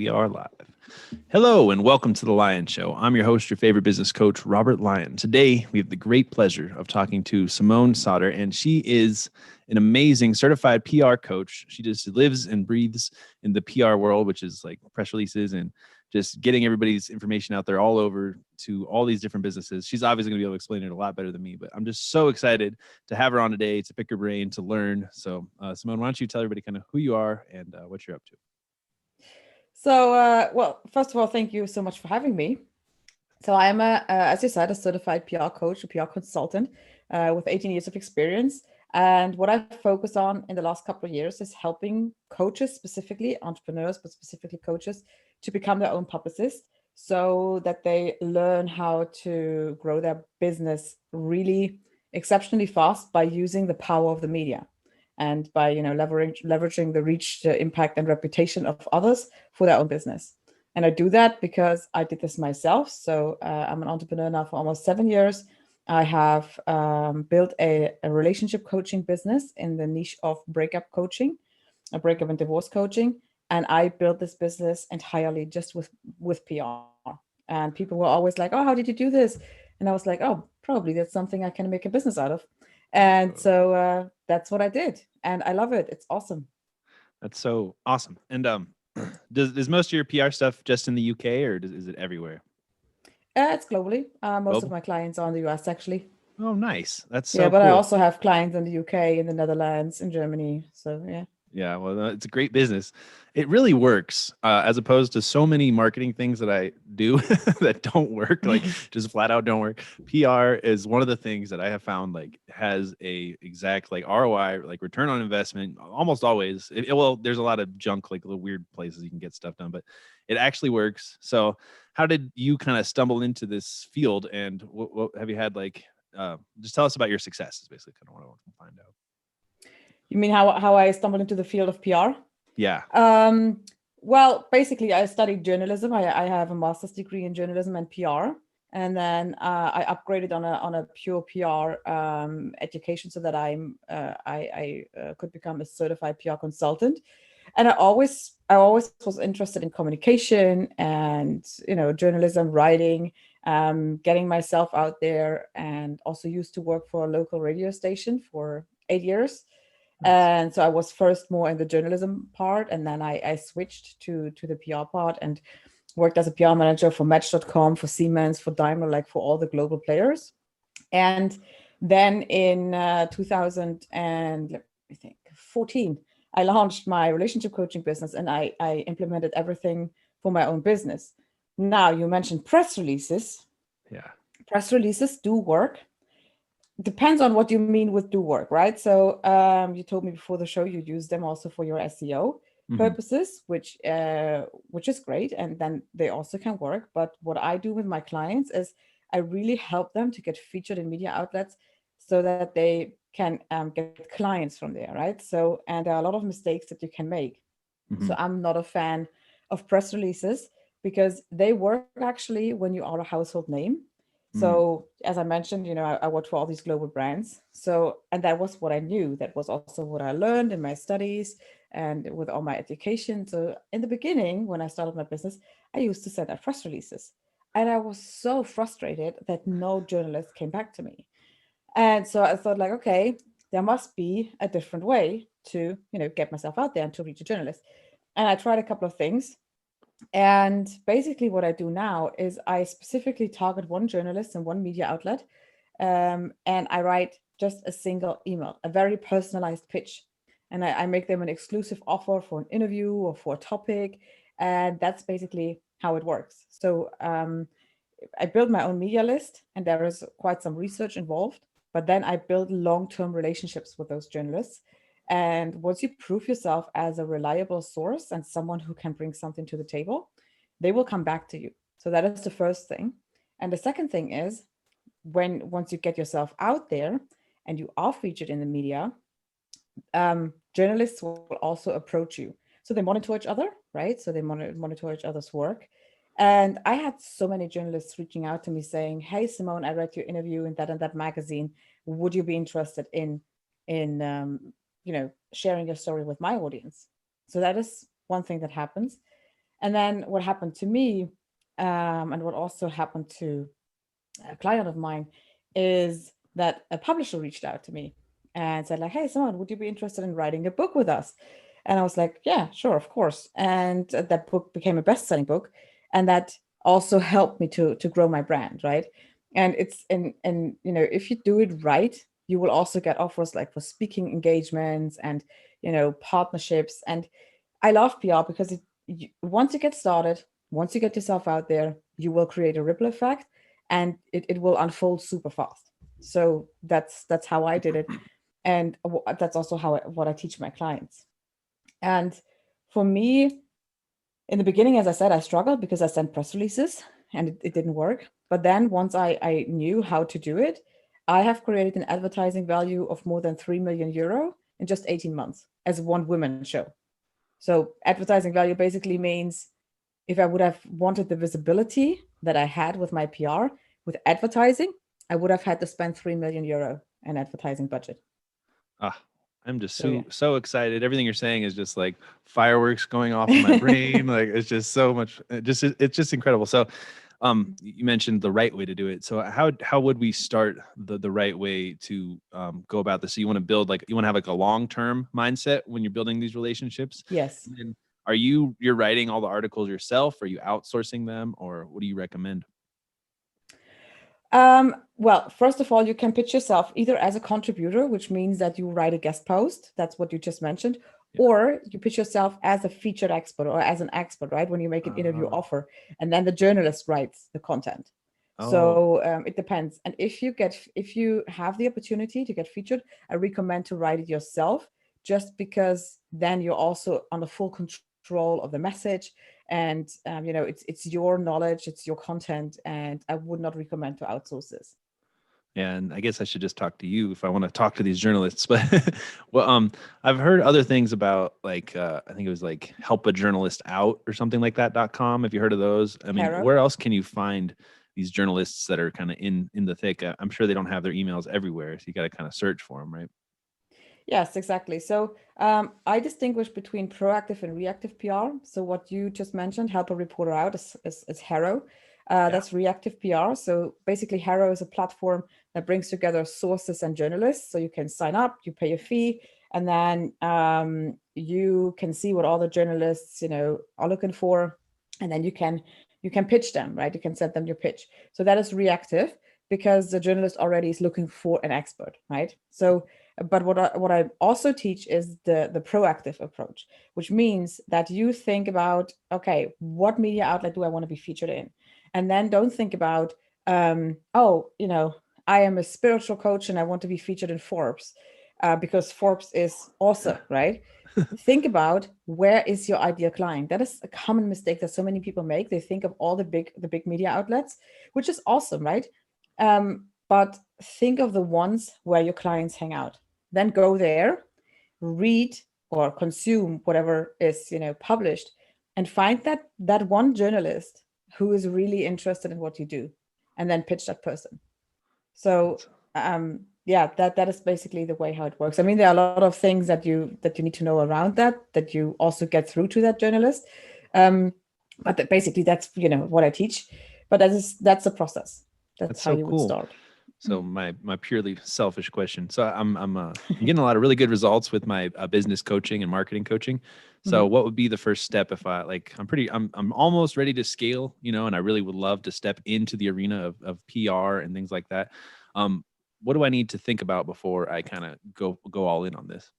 we are live. Hello and welcome to The Lion Show. I'm your host, your favorite business coach, Robert Lyon. Today, we have the great pleasure of talking to Simone Sauter, and she is an amazing certified PR coach. She just lives and breathes in the PR world, which is like press releases and just getting everybody's information out there all over to all these different businesses. She's obviously going to be able to explain it a lot better than me, but I'm just so excited to have her on today, to pick her brain, to learn. So Simone, why don't you tell everybody kind of who you are and what you're up to? So, well, first of all, thank you so much for having me. So I'm as you said, a certified PR coach, a PR consultant with 18 years of experience. And what I've focused on in the last couple of years is helping coaches, specifically entrepreneurs, but specifically coaches, to become their own publicist so that they learn how to grow their business really exceptionally fast by using the power of the media and by leveraging the reach, the impact, and reputation of others for their own business. And I do that because I did this myself. So I'm an entrepreneur now for almost 7 years. I have built a relationship coaching business in the niche of breakup coaching, a breakup and divorce coaching. And I built this business entirely just with PR. And people were always like, oh, how did you do this? And I was like, oh, probably that's something I can make a business out of. And so that's what I did. And I love it. It's awesome. That's so awesome. And does most of your PR stuff just in the UK or is it everywhere? It's globally. Most Global? of my clients are in the US, actually. Oh, nice. That's Yeah, so but I cool. also have clients in the UK, in the Netherlands, in Germany. So yeah. Yeah, well, it's a great business. It really works, as opposed to so many marketing things that I do that don't work, like just flat out don't work. PR is one of the things that I have found like has a exact like ROI, like return on investment, almost always. Well, there's a lot of junk, like little weird places you can get stuff done, but it actually works. So, how did you kind of stumble into this field, and what have you had like? Just tell us about your success. Is basically kind of what I want to find out. You mean how I stumbled into the field of PR? Yeah. Well, basically, I studied journalism. I have a master's degree in journalism and PR, and then I upgraded on a pure PR education so that I could become a certified PR consultant. And I always was interested in communication and journalism, writing, getting myself out there, and also used to work for a local radio station for 8 years. And so I was first more in the journalism part, and then I switched to the PR part and worked as a PR manager for Match.com, for Siemens, for Daimler, like for all the global players. And then in 2014, I launched my relationship coaching business, and I implemented everything for my own business. Now, you mentioned press releases. Yeah. Press releases do work. Depends on what you mean with do work, right? So you told me before the show you use them also for your SEO purposes, which is great, and then they also can work. But what I do with my clients is I really help them to get featured in media outlets so that they can get clients from there, right? So, and there are a lot of mistakes that you can make. So I'm not a fan of press releases because they work actually when you are a household name. So as I mentioned, I worked for all these global brands. So, and that was what I knew. That was also what I learned in my studies and with all my education. So in the beginning, when I started my business, I used to send out press releases. And I was so frustrated that no journalist came back to me. And so I thought like, okay, there must be a different way to, get myself out there and to reach a journalist. And I tried a couple of things. And basically, what I do now is I specifically target one journalist and one media outlet. And I write just a single email, a very personalized pitch. And I make them an exclusive offer for an interview or for a topic. And that's basically how it works. So I build my own media list, and there is quite some research involved. But then I build long-term relationships with those journalists. And once you prove yourself as a reliable source and someone who can bring something to the table, they will come back to you. So that is the first thing. And the second thing is once you get yourself out there and you are featured in the media, journalists will also approach you. So they monitor each other, right? So they monitor each other's work. And I had so many journalists reaching out to me saying, "Hey, Simone, I read your interview in that and that magazine. Would you be interested in sharing your story with my audience?" So that is one thing that happens. And then what happened to me, and what also happened to a client of mine, is that a publisher reached out to me and said like, hey, Simone, would you be interested in writing a book with us? And I was like, yeah, sure, of course. And that book became a best-selling book. And that also helped me to grow my brand, right? And it's and you know, if you do it right, you will also get offers like for speaking engagements and, you know, partnerships. And I love PR because once you get started, once you get yourself out there, you will create a ripple effect, and it will unfold super fast. So that's how I did it, and that's also what I teach my clients. And for me, in the beginning, as I said, I struggled because I sent press releases and it didn't work. But then once I knew how to do it, I have created an advertising value of more than 3 million euro in just 18 months as one women show. So advertising value basically means if I would have wanted the visibility that I had with my PR, with advertising, I would have had to spend 3 million euro in advertising budget. Ah, I'm just So, yeah. so excited. Everything you're saying is just like fireworks going off in my brain. Like it's just so much. It's just incredible. So, you mentioned the right way to do it. So how would we start the right way to go about this? So you want to build you want to have like a long-term mindset when you're building these relationships. Yes. And then you're writing all the articles yourself? Are you outsourcing them, or what do you recommend? Well, first of all, you can pitch yourself either as a contributor, which means that you write a guest post. That's what you just mentioned. Yeah. Or you pitch yourself as a featured expert or as an expert, right? When you make an interview offer, and then the journalist writes the content. So it depends. And if you have the opportunity to get featured, I recommend to write it yourself, just because then you're also under full control of the message. And you know, it's your knowledge, it's your content, and I would not recommend to outsource this. Yeah, and I guess I should just talk to you if I want to talk to these journalists. But well, I've heard other things about I think it was like help a journalist out or something like that.com. Have you heard of those? I mean, Haro? where else can you find these journalists that are kind of in the thick? I'm sure they don't have their emails everywhere, so you got to kind of search for them, right? Yes, exactly. So I distinguish between proactive and reactive PR. So what you just mentioned, help a reporter out, is Haro. That's reactive PR. So basically, Haro is a platform that brings together sources and journalists. So you can sign up, you pay a fee, and then you can see what all the journalists, you know, are looking for, and then you can pitch them, right? You can send them your pitch. So that is reactive because the journalist already is looking for an expert, right? So but what I also teach is the proactive approach, which means that you think about, okay, what media outlet do I want to be featured in? And then don't think about, oh, you know, I am a spiritual coach and I want to be featured in Forbes because Forbes is awesome, right? Think about, where is your ideal client? That is a common mistake that so many people make. They think of all the big media outlets, which is awesome, right? But think of the ones where your clients hang out. Then go there, read or consume whatever is, you know, published, and find that one journalist who is really interested in what you do, and then pitch that person. So yeah, that is basically the way how it works. I mean, there are a lot of things that you need to know around that you also get through to that journalist. But basically that's, you know, what I teach. But that's the process. That's how so you would cool. start. So my purely selfish question. So I'm getting a lot of really good results with my business coaching and marketing coaching. So what would be the first step if I'm almost ready to scale, you know, and I really would love to step into the arena of PR and things like that. What do I need to think about before I kind of go all in on this?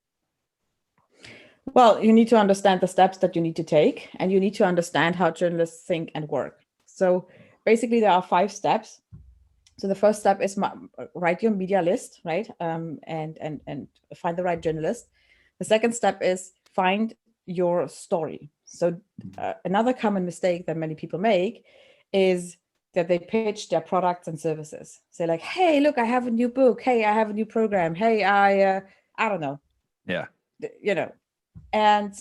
Well, you need to understand the steps that you need to take, and you need to understand how journalists think and work. So basically there are 5 steps. So the first step is write your media list, right? And find the right journalist. The second step is find your story. So another common mistake that many people make is that they pitch their products and services. Say like, hey, look, I have a new book. Hey, I have a new program. Hey, I don't know. Yeah. You know, and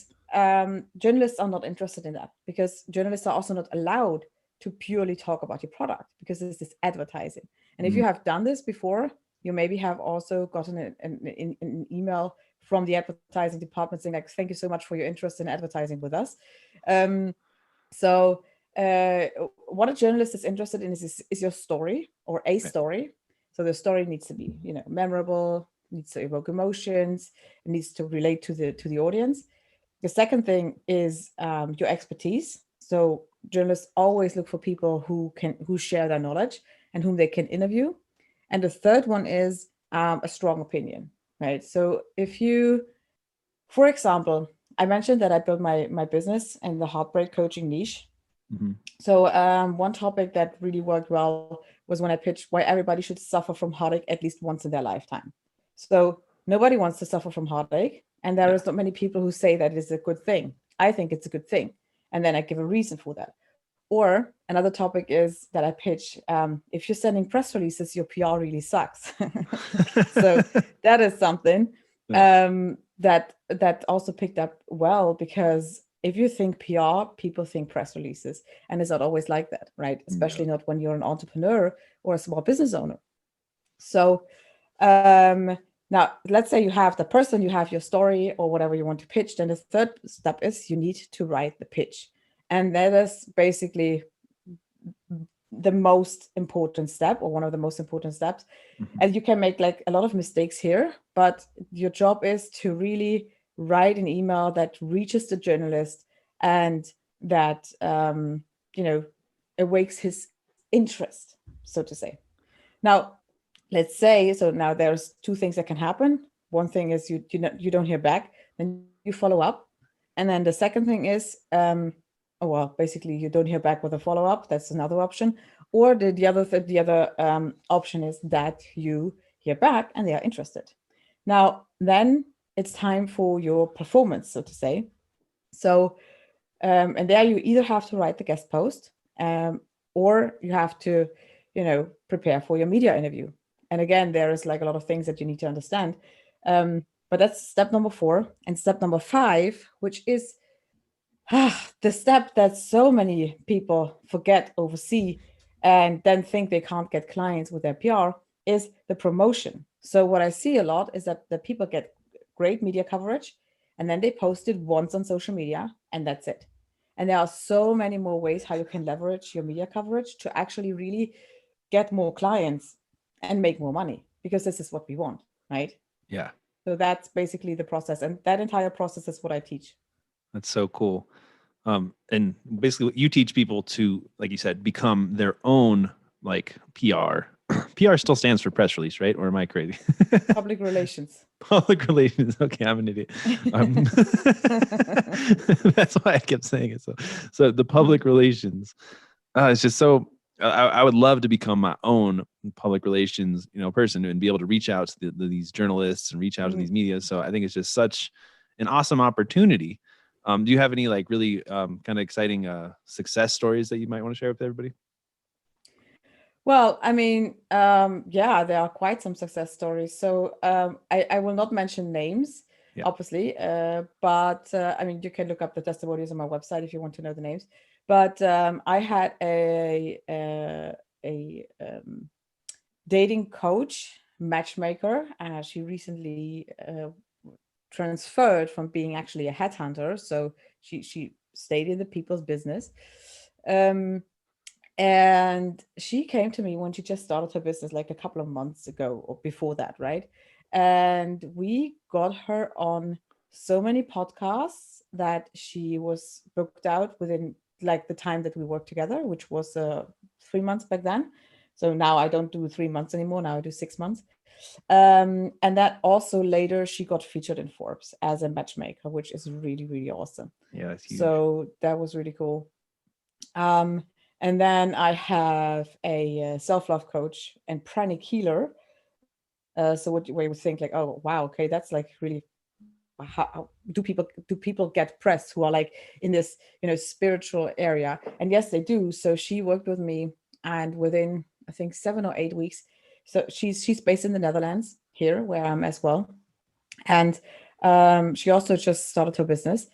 journalists are not interested in that, because journalists are also not allowed to purely talk about your product, because this is advertising. And if you have done this before, you maybe have also gotten an email from the advertising department saying like, thank you so much for your interest in advertising with us. So what a journalist is interested in is your story or a Right. story. So the story needs to be, memorable, needs to evoke emotions, it needs to relate to the audience. The second thing is your expertise. So journalists always look for people who share their knowledge and whom they can interview. And the third one is a strong opinion, right? So if you, for example, I mentioned that I built my business in the heartbreak coaching niche. Mm-hmm. So one topic that really worked well was when I pitched why everybody should suffer from heartache at least once in their lifetime. So nobody wants to suffer from heartache, and there Yeah. is not many people who say that it's a good thing. I think it's a good thing, and then I give a reason for that. Or another topic is that I pitch: if you're sending press releases, your PR really sucks. So that is something Nice. that also picked up well, because if you think PR, people think press releases, and it's not always like that, right? No. Especially not when you're an entrepreneur or a small business owner. So now let's say you have the person, you have your story or whatever you want to pitch. Then the third step is you need to write the pitch, and that is basically the most important step, or one of the most important steps. Mm-hmm. And you can make like a lot of mistakes here, but your job is to really write an email that reaches the journalist and that awakes his interest, so to say. Now, let's say, so now there's two things that can happen. One thing is you don't hear back, then you follow up, and then the second thing is basically you don't hear back with a follow up. That's another option. Or the other option is that you hear back and they are interested. Now, then it's time for your performance, so to say. So, and there you either have to write the guest post, or you have to, prepare for your media interview. And again, there is like a lot of things that you need to understand. But that's step number 4. And step number 5, which is the step that so many people forget, oversee, and then think they can't get clients with their PR, is the promotion. So what I see a lot is that the people get great media coverage, and then they post it once on social media, and that's it. And there are so many more ways how you can leverage your media coverage to actually really get more clients and make more money, because this is what we want, right? Yeah. So that's basically the process. And that entire process is what I teach. That's so cool. And basically what you teach people to, like you said, become their own like PR. PR still stands for press release, right? Or am I crazy? Public relations. Public relations. Okay, I'm an idiot. That's why I kept saying it. So the public relations. It's just so. I would love to become my own public relations, person, and be able to reach out to these journalists and reach out to these media. So I think it's just such an awesome opportunity. Do you have any like really kind of exciting success stories that you might want to share with everybody? Well, I mean, yeah, there are quite some success stories. So I will not mention names, obviously, but I mean, you can look up the testimonials on my website if you want to know the names. But I had a dating coach, matchmaker. She recently transferred from being actually a headhunter. So she stayed in the people's business. And she came to me when she just started her business like a couple of months ago or before that, right? And we got her on so many podcasts that she was booked out within like the time that we worked together, which was 3 months back then. So now I don't do 3 months anymore. Now I do 6 months. And that also later she got featured in Forbes as a matchmaker, which is really, really awesome. Yeah, that's huge. So that was really cool. And then I have a self-love coach and pranic healer. So what you would think like, oh wow, okay, that's like really, how do people get press who are like in this spiritual area? And yes, they do. So she worked with me, and within I think 7 or 8 weeks. So she's based in the Netherlands, here where I'm as well, and she also just started her business.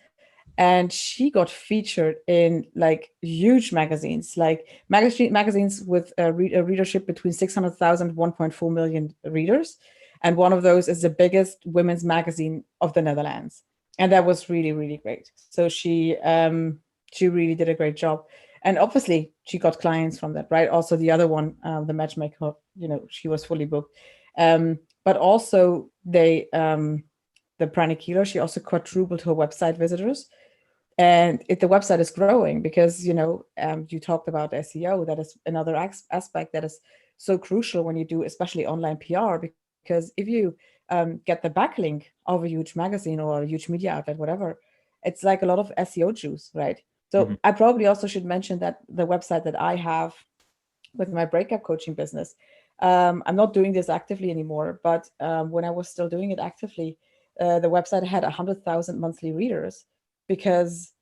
And she got featured in like huge magazines, like magazines with a readership between 600,000 1.4 million readers. And one of those is the biggest women's magazine of the Netherlands. And that was really, really great. So she she really did a great job. And obviously she got clients from that, right? Also the other one, the matchmaker, she was fully booked. But also the Pranic Healer, she also quadrupled her website visitors. And the website is growing because, you talked about SEO. That is another aspect that is so crucial when you do, especially online PR, because if you get the backlink of a huge magazine or a huge media outlet, whatever, it's like a lot of SEO juice, right? So I probably also should mention that the website that I have with my breakup coaching business, I'm not doing this actively anymore, but when I was still doing it actively, the website had 100,000 monthly readers because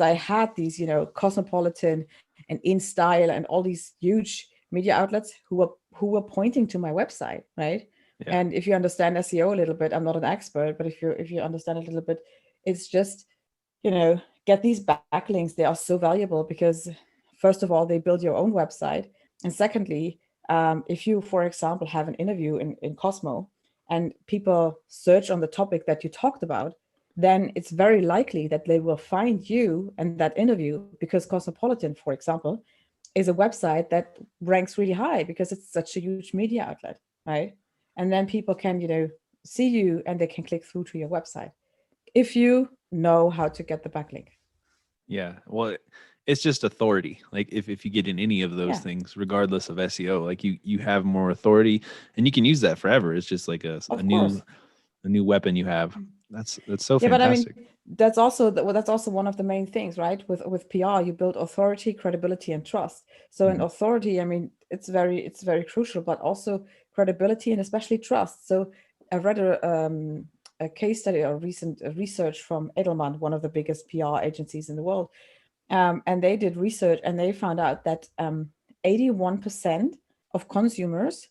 I had these, Cosmopolitan and InStyle and all these huge media outlets who were pointing to my website, right? Yeah. And if you understand SEO a little bit, I'm not an expert, but if you understand a little bit, it's just, get these backlinks. They are so valuable because, first of all, they build your own website. And secondly, if you, for example, have an interview in Cosmo and people search on the topic that you talked about, then it's very likely that they will find you and that interview, because Cosmopolitan, for example, is a website that ranks really high because it's such a huge media outlet, right? And then people can, see you and they can click through to your website if you know how to get the backlink. Yeah. Well, it's just authority. Like if you get in any of those Yeah, things, regardless of SEO, like you have more authority and you can use that forever. It's just like a of new course. a new weapon you have. That's so Yeah, but I fantastic. mean, that's also one of the main things, right? With PR, you build authority, credibility, and trust. So in Mhm. authority, I mean, it's very crucial, but also credibility and especially trust. So I read a case study or recent research from Edelman, one of the biggest PR agencies in the world, and they did research and they found out that 81% of consumers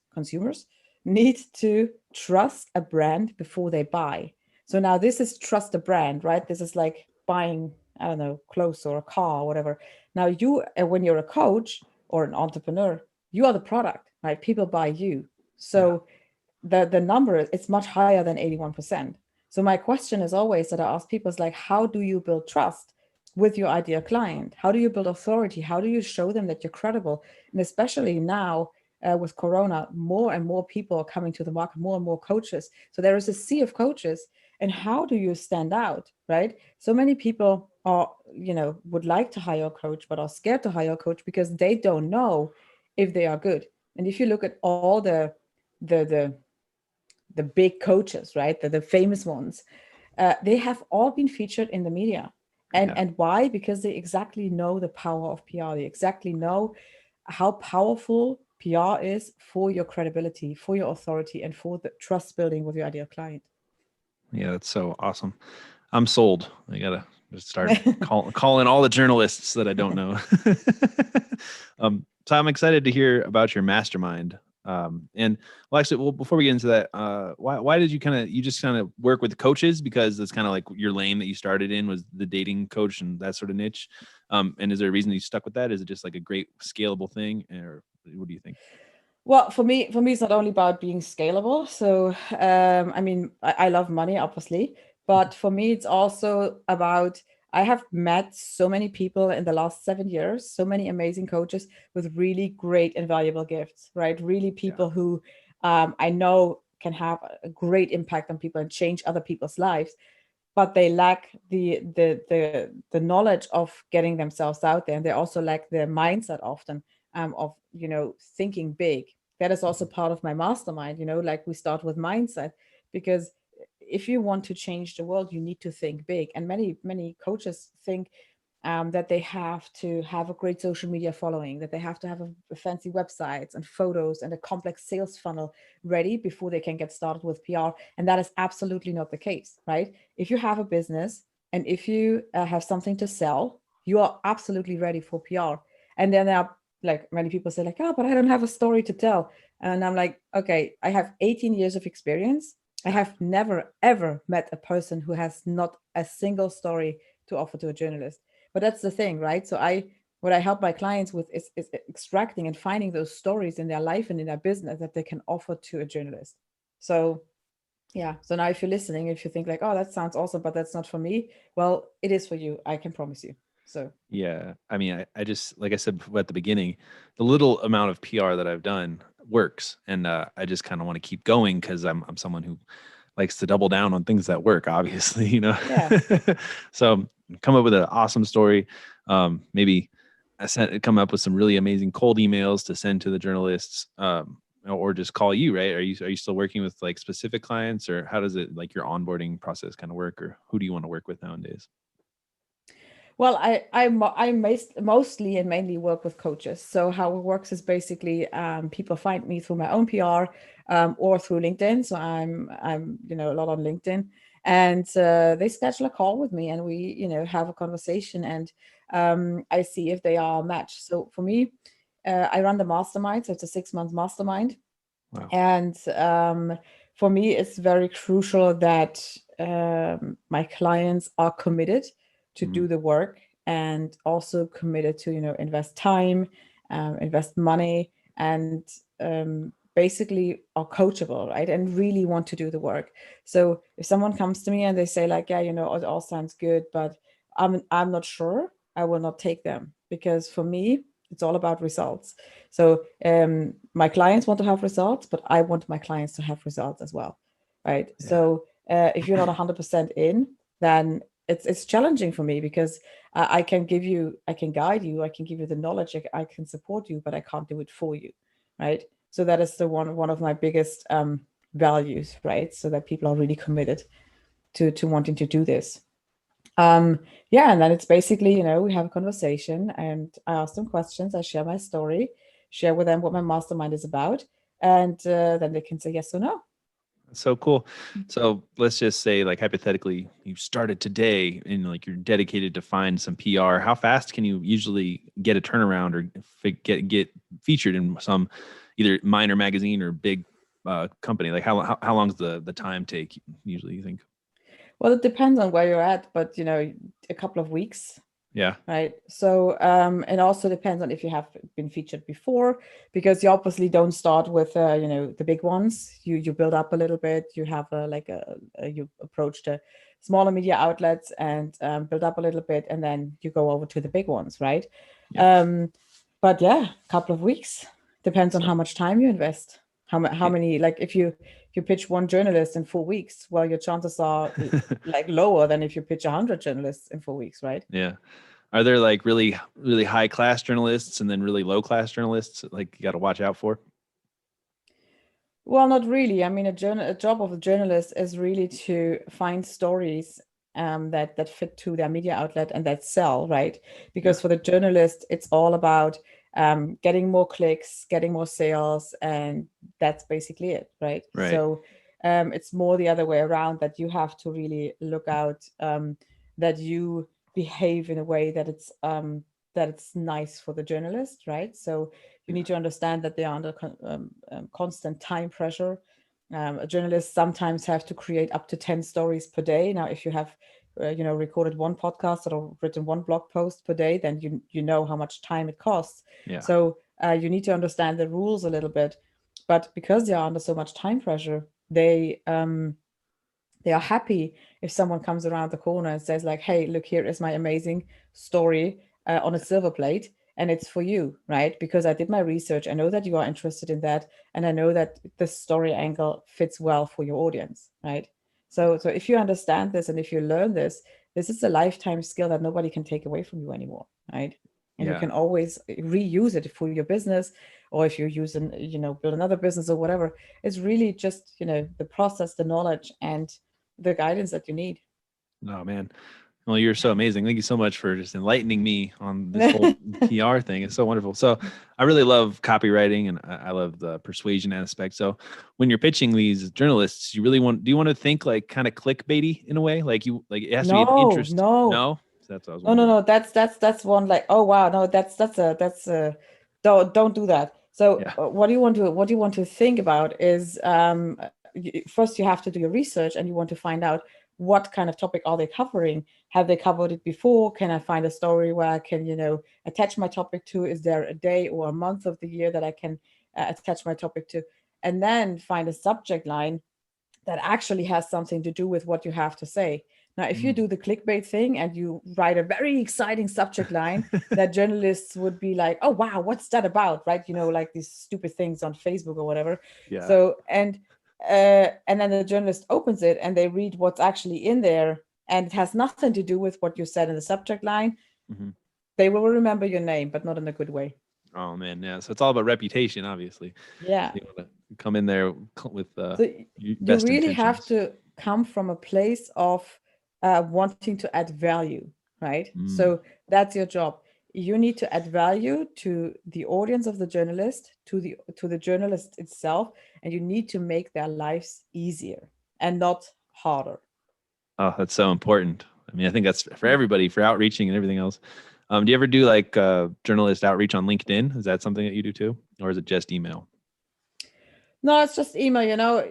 need to trust a brand before they buy. So now this is trust a brand, right? This is like buying, I don't know, clothes or a car or whatever. Now you, when you're a coach or an entrepreneur, you are the product, right? People buy you. Yeah. So the number, it's much higher than 81%. So my question is always that I ask people is like, how do you build trust with your ideal client? How do you build authority? How do you show them that you're credible? And especially now, with Corona, more and more people are coming to the market, more and more coaches. So there is a sea of coaches. And how do you stand out, right? So many people are, would like to hire a coach, but are scared to hire a coach because they don't know if they are good. And if you look at all the the the big coaches, right? The famous ones, they have all been featured in the media. And Yeah. and why? Because they exactly know the power of PR. They exactly know how powerful PR is for your credibility, for your authority, and for the trust building with your ideal client. Yeah, that's so awesome. I'm sold. I gotta just start calling all the journalists that I don't know. So I'm excited to hear about your mastermind. And well, actually, well, before we get into that, why did you just kind of work with coaches because it's kind of like your lane that you started in was the dating coach and that sort of niche. And is there a reason you stuck with that? Is it just like a great scalable thing, or what do you think? Well, for me, it's not only about being scalable. So, I mean, I love money, obviously, but for me, it's also about I have met so many people in the last 7 years, so many amazing coaches with really great and valuable gifts, right? Really Yeah. people who I know can have a great impact on people and change other people's lives, but they lack the knowledge of getting themselves out there, and they also lack the mindset often, of thinking big. That is also Mhm. part of my mastermind, like we start with mindset, because if you want to change the world, you need to think big. And many coaches think that they have to have a great social media following, that they have to have a fancy websites and photos and a complex sales funnel ready before they can get started with PR. And that is absolutely not the case, right? If you have a business and if you have something to sell, you are absolutely ready for PR. And then there are, like, many people say like, oh, but I don't have a story to tell. And I'm like, okay, I have 18 years of experience. I Yeah. have never ever met a person who has not a single story to offer to a journalist. But that's the thing, right? So what I help my clients with is extracting and finding those stories in their life and in their business that they can offer to a journalist. So yeah. So now if you're listening, if you think like, oh, that sounds awesome, but that's not for me, well, it is for you. I can promise you. So Yeah. I mean, I just, like I said at the beginning, the little amount of PR that I've done works. And I just kind of want to keep going because I'm someone who likes to double down on things that work, obviously, yeah. So come up with an awesome story. Maybe come up with some really amazing cold emails to send to the journalists, or just call you, right? Are you still working with like specific clients, or how does it, like, your onboarding process kind of work, or who do you want to work with nowadays? Well, I mostly and mainly work with coaches. So how it works is basically people find me through my own PR or through LinkedIn. So I'm a lot on LinkedIn, and they schedule a call with me, and we have a conversation, and I see if they are a match. So for me, I run the mastermind, so it's a 6-month mastermind, Wow. and for me, it's very crucial that my clients are committed to do the work, and also committed to invest time, invest money, and basically are coachable, right, and really want to do the work. So if someone comes to me and they say like, yeah, it all sounds good, but I'm not sure, I will not take them, because for me it's all about results. So my clients want to have results, but I want my clients to have results as well, right? Yeah. So if you're not 100% in, then it's challenging for me, because I can guide you, I can give you the knowledge, I can support you, but I can't do it for you, right? So that is the one of my biggest values, right? So that people are really committed to wanting to do this. Yeah, and then it's basically, we have a conversation, and I ask them questions, I share my story, share with them what my mastermind is about, and then they can say yes or no. So cool. So let's just say, like, hypothetically, you started today and like you're dedicated to find some PR. How fast can you usually get a turnaround, or get featured in some either minor magazine or big company? Like how long's the time take usually, you think? Well, it depends on where you're at, but a couple of weeks. Yeah. Right. So it also depends on if you have been featured before, because you obviously don't start with the big ones. You build up a little bit. You have you approach the smaller media outlets and build up a little bit, and then you go over to the big ones, right? Yeah. But yeah, a couple of weeks depends on So how much time you invest. How yeah. many, like if you pitch one journalist in 4 weeks, well, your chances are like lower than if you pitch 100 journalists in 4 weeks, right? Yeah. Are there like really, really high class journalists and then really low class journalists like you got to watch out for? Well, not really. I mean, a job of a journalist is really to find stories that fit to their media outlet and that sell, right? Yeah. Because for the journalist, it's all about getting more clicks, getting more sales, and that's basically it, right? Right. So it's more the other way around, that you have to really look out, that you behave in a way that it's nice for the journalist, right? So you need to understand that they are under constant time pressure. A journalist sometimes have to create up to 10 stories per day. Now, if you have, recorded one podcast or written one blog post per day, then you know how much time it costs. Yeah. So you need to understand the rules a little bit. But because they are under so much time pressure, they are happy if someone comes around the corner and says like, hey, look, here is my amazing story on a silver plate, and it's for you, right? Because I did my research, I know that you are interested in that, and I know that this story angle fits well for your audience, right? So if you understand this and if you learn this, this is a lifetime skill that nobody can take away from you anymore, right? And you Yeah. can always reuse it for your business, or if you use build another business or whatever. It's really just the process, the knowledge, and the guidance that you need. Oh man. Well, you're so amazing. Thank you so much for just enlightening me on this whole PR thing. It's so wonderful. So I really love copywriting, and I love the persuasion aspect. So when you're pitching these journalists, do you want to think like kind of clickbaity in a way? Like it has to be of No, interest. no, No, that's what I was no, no, wondering. no. That's one, like, oh wow, no, that's don't do that. So Yeah. what you want to think about is first you have to do your research, and you want to find out what kind of topic are they covering. Have they covered it before? Can I find a story where I can attach my topic to? Is there a day or a month of the year that I can attach my topic to? And then find a subject line that actually has something to do with what you have to say. Now, if you do the clickbait thing and you write a very exciting subject line, that journalists would be like, oh, wow, what's that about? Right. Like these stupid things on Facebook or whatever. Yeah. So, and then the journalist opens it and they read what's actually in there, and it has nothing to do with what you said in the subject line. They will remember your name, but not in a good way. Oh man, yeah. So it's all about reputation, obviously. Yeah. You want to come in there with So you best really intentions. have to come from a place of wanting to add value, right? So that's your job. You need to add value to the audience of the journalist, to the journalist itself, and you need to make their lives easier and not harder. Oh, that's so important. I mean, I think that's for everybody, for outreaching and everything else. Do you ever do like journalist outreach on LinkedIn? Is that something that you do too? Or is it just email? No, it's just email,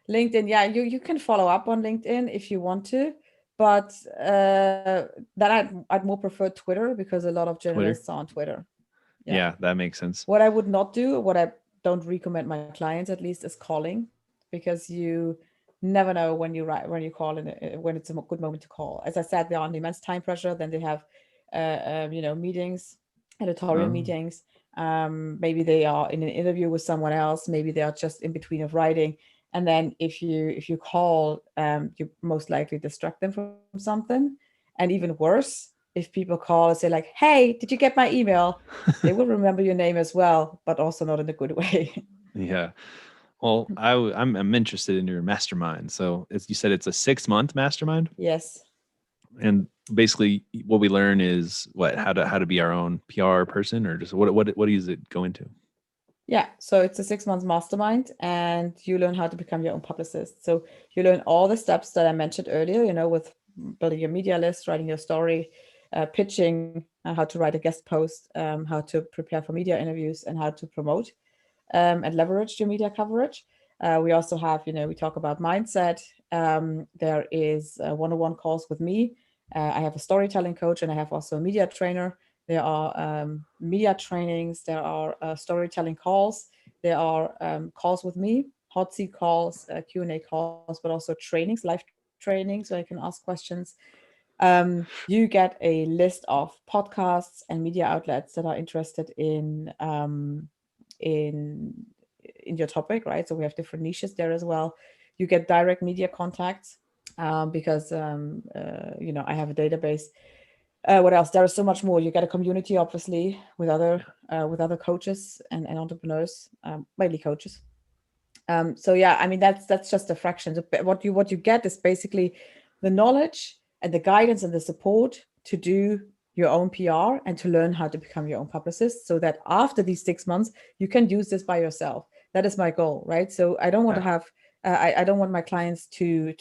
LinkedIn. Yeah, you can follow up on LinkedIn if you want to, but then I'd more prefer Twitter, because a lot of journalists are on Twitter. Yeah, that makes sense. What I would not do, what I don't recommend my clients at least, is calling, because you never know when you call when it's a good moment to call. As I said, they're on immense time pressure. Then they have meetings, editorial meetings. Maybe they are in an interview with someone else. Maybe they are just in between of writing. And then if you call, you most likely distract them from something. And even worse, if people call and say like, hey, did you get my email? They will remember your name as well, but also not in a good way. Yeah. Well, I'm interested in your mastermind. So you said it's a 6-month mastermind? Yes. And basically what we learn is how to be our own PR person, or just what does it go into? Yeah, so it's a 6-month mastermind, and you learn how to become your own publicist. So you learn all the steps that I mentioned earlier, with building your media list, writing your story, pitching, how to write a guest post, how to prepare for media interviews, and how to promote and leverage your media coverage. We also have, we talk about mindset. There is one-on-one calls with me. I have a storytelling coach, and I have also a media trainer. There are media trainings. There are storytelling calls. There are calls with me, hot seat calls, Q&A calls, but also trainings, live trainings where I can ask questions. You get a list of podcasts and media outlets that are interested in your topic, right? So we have different niches there as well. You get direct media contacts because I have a database. What else? There is so much more. You get a community, obviously, with other coaches and entrepreneurs, mainly coaches. So yeah, I mean that's just a fraction. So what you get is basically the knowledge and the guidance and the support to do your own PR and to learn how to become your own publicist, so that after these 6 months you can use this by yourself. That is my goal, right? So I don't want to have I don't want my clients to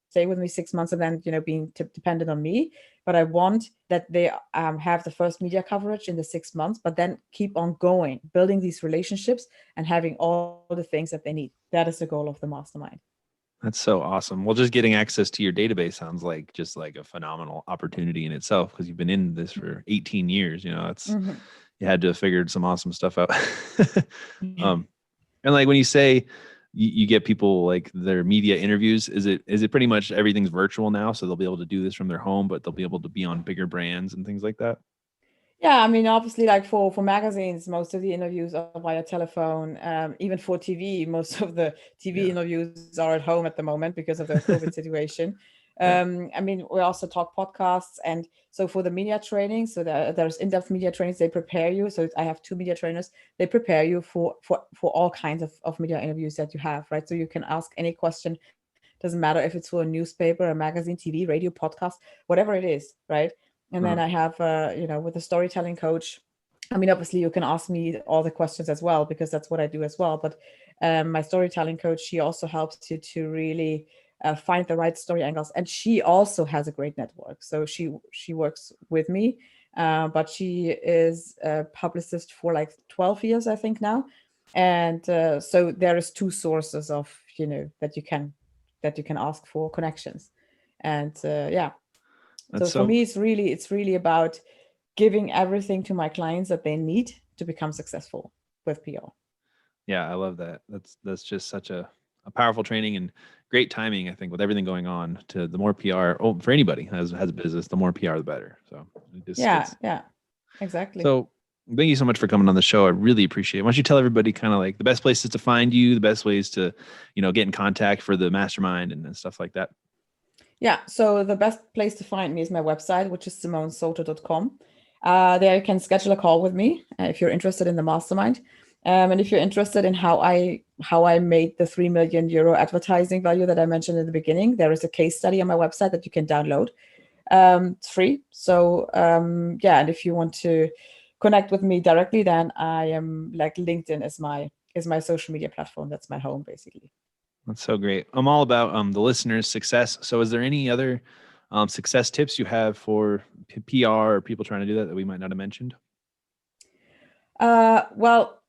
stay with me 6 months and then being dependent on me, but I want that they have the first media coverage in the 6 months, but then keep on going, building these relationships and having all the things that they need. That is the goal of the mastermind. That's so awesome. Well, just getting access to your database sounds like just like a phenomenal opportunity in itself, because you've been in this for 18 years. It's you had to have figured some awesome stuff out. And like when you say you get people like their media interviews, is it pretty much everything's virtual now, so they'll be able to do this from their home, but they'll be able to be on bigger brands and things like that? Yeah, I mean, obviously, like for magazines, most of the interviews are via telephone. Even for TV, most of the TV interviews are at home at the moment because of the COVID situation. I mean, we also talk podcasts, and so for the media training, so there's in-depth media trainings. They prepare you. So I have 2 media trainers. They prepare you for all kinds of media interviews that you have, right? So you can ask any question. Doesn't matter if it's for a newspaper, a magazine, TV, radio, podcast, whatever it is, right? And then I have, with a storytelling coach. I mean, obviously, you can ask me all the questions as well, because that's what I do as well. But my storytelling coach, she also helps you to really find the right story angles. And she also has a great network. So she works with me, but she is a publicist for like 12 years, I think now. And so there is 2 sources of, that you can ask for connections. And so for me, it's really about giving everything to my clients that they need to become successful with PR. Yeah, I love that. That's just such a a powerful training and great timing, I think, with everything going on. To the more PR, for anybody has a business, the more PR, the better. So yeah, exactly. So thank you so much for coming on the show. I really appreciate it. Why don't you tell everybody kind of like the best places to find you, the best ways to, get in contact for the mastermind and stuff like that. Yeah, so the best place to find me is my website, which is simonesauter.com. There you can schedule a call with me if you're interested in the mastermind. And if you're interested in how I made the 3 million euro advertising value that I mentioned in the beginning, there is a case study on my website that you can download. It's free. So and if you want to connect with me directly, then I am like LinkedIn is my social media platform. That's my home, basically. That's so great. I'm all about the listeners' success. So is there any other success tips you have for PR or people trying to do that we might not have mentioned? Well,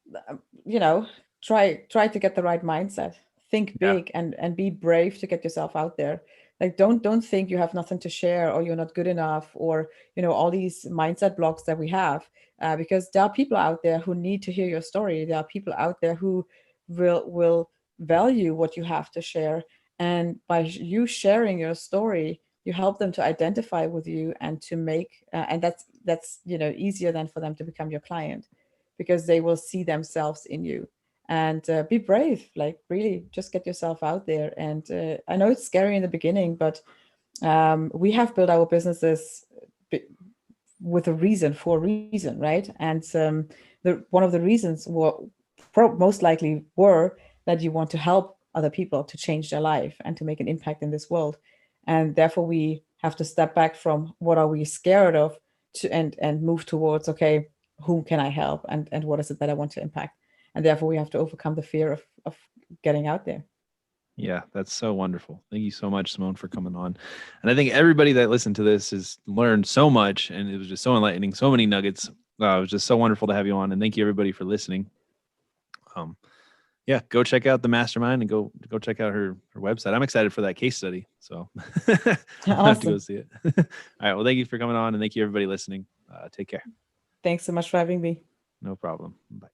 try to get the right mindset. Think big and be brave to get yourself out there. Like don't think you have nothing to share or you're not good enough or all these mindset blocks that we have, because there are people out there who need to hear your story. There are people out there who will value what you have to share, and by you sharing your story, you help them to identify with you and to make and that's easier than for them to become your client, because they will see themselves in you. And be brave, like really just get yourself out there. And I know it's scary in the beginning, but we have built our businesses with a reason, for a reason, right? And one of the reasons most likely were that you want to help other people to change their life and to make an impact in this world. And therefore we have to step back from what are we scared of and move towards, okay, whom can I help and what is it that I want to impact? And therefore we have to overcome the fear of getting out there. Yeah, that's so wonderful. Thank you so much, Simone, for coming on. And I think everybody that listened to this has learned so much, and it was just so enlightening, so many nuggets. It was just so wonderful to have you on, and thank you everybody for listening. Go check out the mastermind and go check out her website. I'm excited for that case study. So I'll have to go see it. All right. Well, thank you for coming on, and thank you everybody listening. Take care. Thanks so much for having me. No problem. Bye.